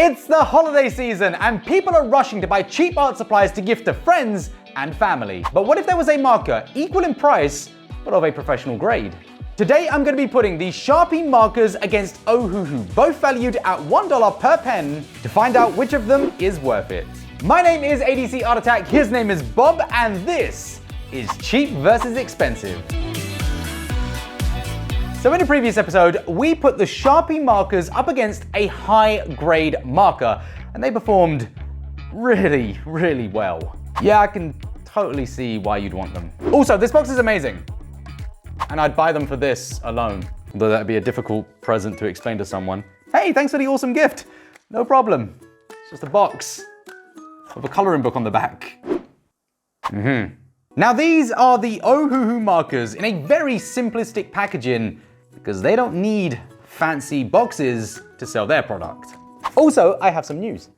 It's the holiday season and people are rushing to buy cheap art supplies to gift to friends and family. But what if there was a marker equal in price, but of a professional grade? Today I'm going to be putting the Sharpie markers against Ohuhu, both valued at $1 per pen, to find out which of them is worth it. My name is ADCArtAttack, his name is Bob, and this is Cheap versus Expensive. So in a previous episode, we put the Sharpie markers up against a high-grade marker, and they performed really well. Yeah, I can totally see why you'd want them. Also, this box is amazing, and I'd buy them for this alone, although that'd be a difficult present to explain to someone. Hey, thanks for the awesome gift. No problem. It's just a box with a coloring book on the back. Now these are the Ohuhu markers in a very simplistic packaging, because they don't need fancy boxes to sell their product. Also, I have some news.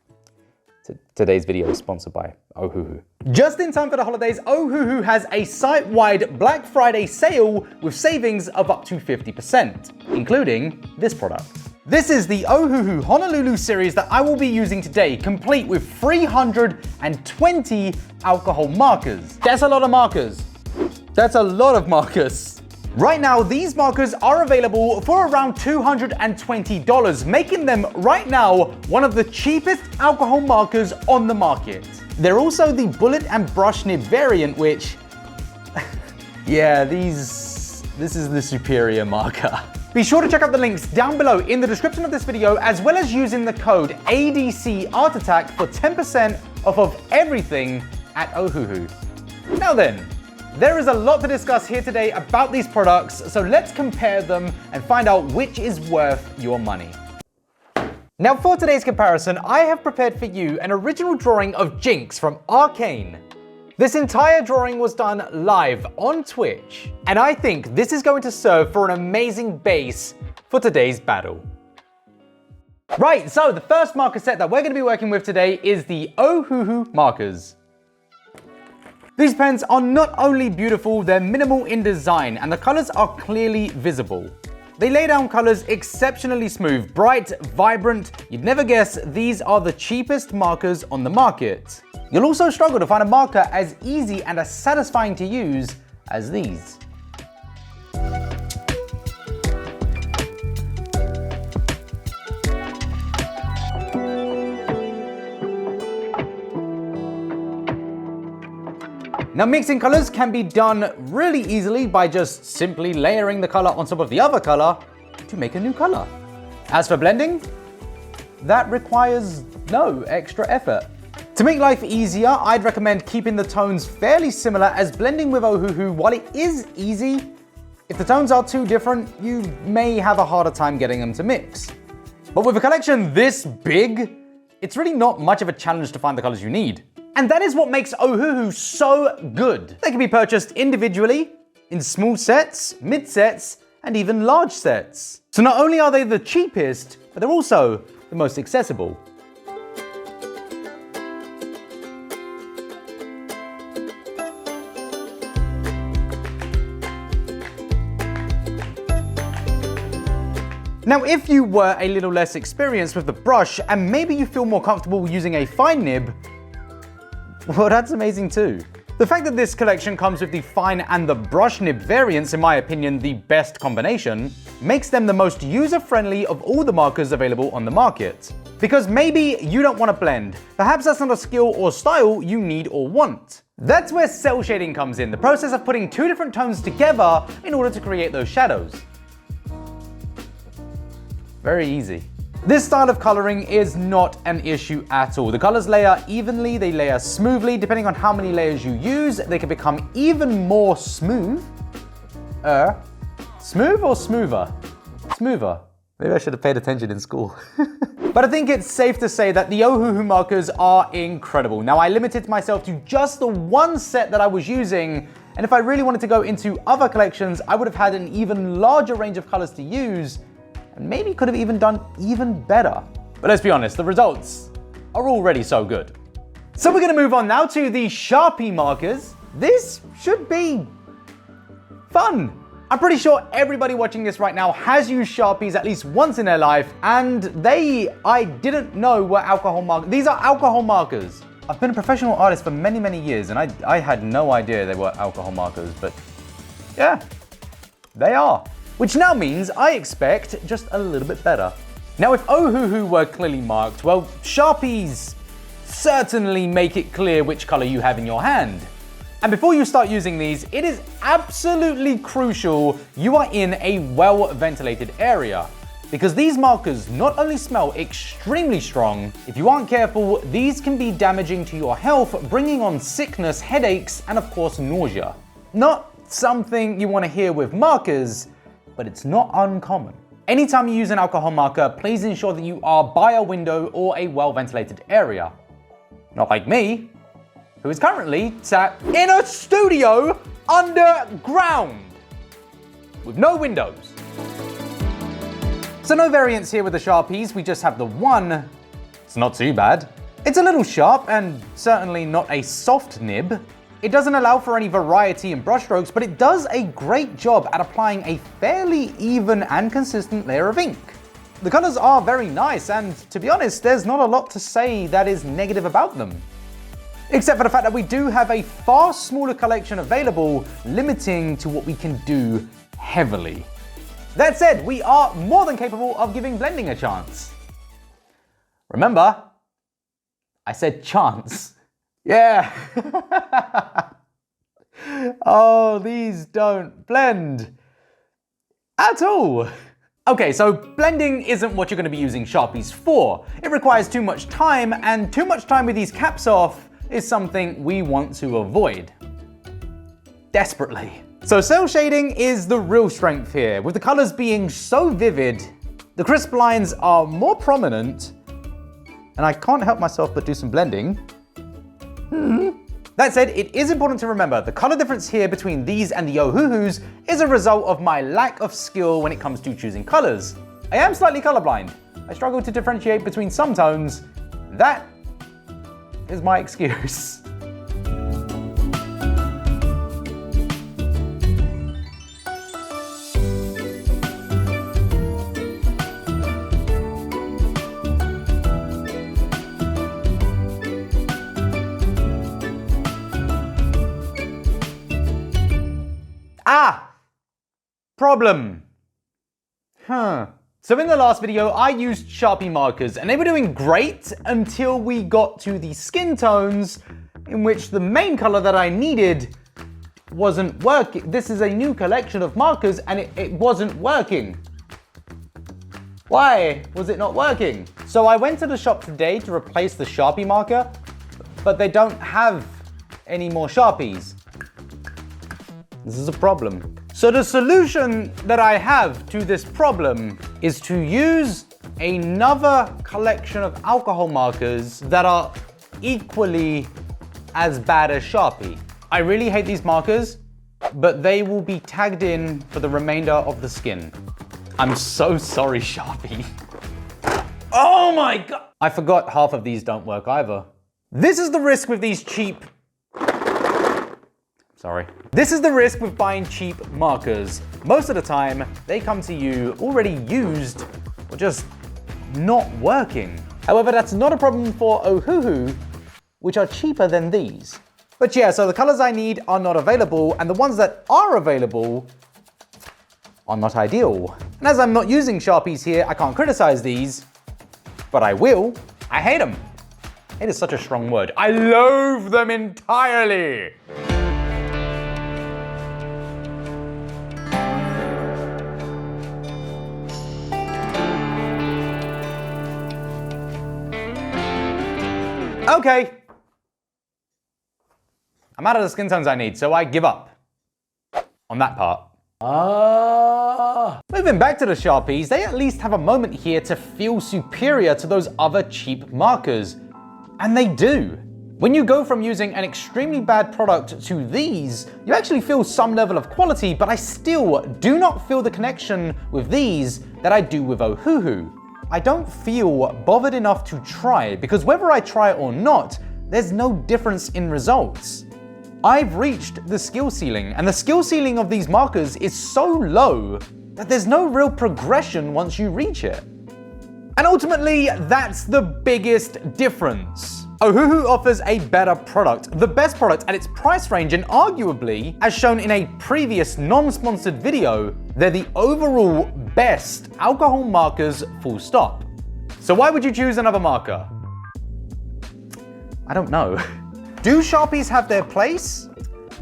Today's video is sponsored by Ohuhu. Just in time for the holidays, Ohuhu has a site-wide Black Friday sale with savings of up to 50%, including this product. This is the Ohuhu Honolulu series that I will be using today, complete with 320 alcohol markers. That's a lot of markers. That's a lot of markers. Right now, these markers are available for around $220, making them right now one of the cheapest alcohol markers on the market. They're also the bullet and brush nib variant, which, yeah, this is the superior marker. Be sure to check out the links down below in the description of this video, as well as using the code ADCArtAttack for 10% off of everything at Ohuhu. Now then, there is a lot to discuss here today about these products, so let's compare them and find out which is worth your money. Now for today's comparison, I have prepared for you an original drawing of Jinx from Arcane. This entire drawing was done live on Twitch, and I think this is going to serve for an amazing base for today's battle. Right, so the first marker set that we're going to be working with today is the Ohuhu markers. These pens are not only beautiful, they're minimal in design, and the colors are clearly visible. They lay down colors exceptionally smooth, bright, vibrant. You'd never guess these are the cheapest markers on the market. You'll also struggle to find a marker as easy and as satisfying to use as these. Now mixing colors can be done really easily by just simply layering the color on top of the other color to make a new color. As for blending, that requires no extra effort. To make life easier, I'd recommend keeping the tones fairly similar, as blending with Ohuhu, while it is easy, if the tones are too different, you may have a harder time getting them to mix. But with a collection this big, it's really not much of a challenge to find the colors you need. And that is what makes Ohuhu so good. They can be purchased individually, in small sets, mid sets, and even large sets. So not only are they the cheapest, but they're also the most accessible. Now, if you were a little less experienced with the brush, and maybe you feel more comfortable using a fine nib, well, that's amazing too. The fact that this collection comes with the fine and the brush nib variants, in my opinion, the best combination, makes them the most user-friendly of all the markers available on the market. Because maybe you don't want to blend. Perhaps that's not a skill or style you need or want. That's where cell shading comes in, the process of putting two different tones together in order to create those shadows. Very easy. This style of coloring is not an issue at all. The colors layer evenly, they layer smoothly. Depending on how many layers you use, they can become even more smooth. Smooth or smoother? Smoother. Maybe I should have paid attention in school. But I think it's safe to say that the Ohuhu markers are incredible. Now, I limited myself to just the one set that I was using, and if I really wanted to go into other collections, I would have had an even larger range of colors to use, and maybe could have even done even better. But let's be honest, the results are already so good. So we're gonna move on now to the Sharpie markers. This should be fun. I'm pretty sure everybody watching this right now has used Sharpies at least once in their life, and I didn't know were alcohol markers. These are alcohol markers. I've been a professional artist for many, many years, and I had no idea they were alcohol markers, but yeah, they are. Which now means I expect just a little bit better. Now, if Ohuhu were clearly marked, well, Sharpies certainly make it clear which color you have in your hand. And before you start using these, it is absolutely crucial you are in a well-ventilated area, because these markers not only smell extremely strong, if you aren't careful, these can be damaging to your health, bringing on sickness, headaches, and of course nausea. Not something you want to hear with markers, but it's not uncommon. Anytime you use an alcohol marker, please ensure that you are by a window or a well-ventilated area. Not like me, who is currently sat in a studio underground with no windows. So no variants here with the Sharpies, we just have the one. It's not too bad. It's a little sharp and certainly not a soft nib. It doesn't allow for any variety in brushstrokes, but it does a great job at applying a fairly even and consistent layer of ink. The colors are very nice, and to be honest, there's not a lot to say that is negative about them. Except for the fact that we do have a far smaller collection available, limiting to what we can do heavily. That said, we are more than capable of giving blending a chance. Remember, I said chance. Yeah. Oh, these don't blend at all. Okay, so blending isn't what you're going to be using Sharpies for. It requires too much time, and too much time with these caps off is something we want to avoid desperately. So cell shading is the real strength here, with the colors being so vivid. The crisp lines are more prominent, and I can't help myself but do some blending. That said, it is important to remember the color difference here between these and the Ohuhus is a result of my lack of skill when it comes to choosing colors. I am slightly colorblind. I struggle to differentiate between some tones. That is my excuse. Problem. So in the last video, I used Sharpie markers and they were doing great until we got to the skin tones in which the main color that I needed wasn't working. This is a new collection of markers and it wasn't working. Why was it not working? So I went to the shop today to replace the Sharpie marker, but they don't have any more Sharpies. This is a problem. So the solution that I have to this problem is to use another collection of alcohol markers that are equally as bad as Sharpie. I really hate these markers, but they will be tagged in for the remainder of the skin. I'm so sorry, Sharpie. Oh my God! I forgot half of these don't work either. This is the risk with these cheap... Sorry. This is the risk with buying cheap markers. Most of the time, they come to you already used or just not working. However, that's not a problem for Ohuhu, which are cheaper than these. But yeah, so the colors I need are not available, and the ones that are available are not ideal. And as I'm not using Sharpies here, I can't criticize these, but I will. I hate them. It is such a strong word. I loathe them entirely. Okay. I'm out of the skin tones I need, so I give up on that part. Moving back to the Sharpies, they at least have a moment here to feel superior to those other cheap markers. And they do. When you go from using an extremely bad product to these, you actually feel some level of quality, but I still do not feel the connection with these that I do with Ohuhu. I don't feel bothered enough to try, because whether I try or not, there's no difference in results. I've reached the skill ceiling, and the skill ceiling of these markers is so low that there's no real progression once you reach it. And ultimately, that's the biggest difference. Ohuhu offers a better product, the best product at its price range, and arguably, as shown in a previous non-sponsored video, they're the overall best alcohol markers, full stop. So why would you choose another marker? I don't know. Do Sharpies have their place?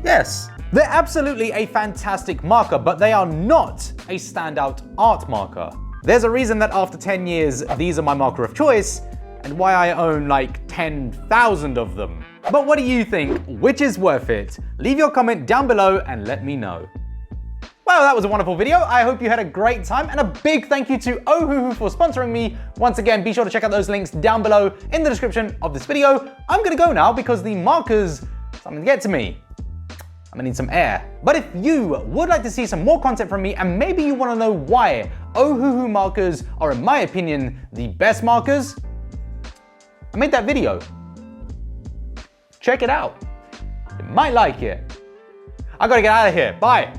Yes. They're absolutely a fantastic marker, but they are not a standout art marker. There's a reason that after 10 years, these are my marker of choice, and why I own like 10,000 of them. But what do you think? Which is worth it? Leave your comment down below and let me know. Well, that was a wonderful video. I hope you had a great time, and a big thank you to Ohuhu for sponsoring me. Once again, be sure to check out those links down below in the description of this video. I'm gonna go now because the markers are starting to get to me. I'm gonna need some air. But if you would like to see some more content from me, and maybe you wanna know why Ohuhu markers are, in my opinion, the best markers, I made that video. Check it out. You might like it. I gotta get out of here. Bye.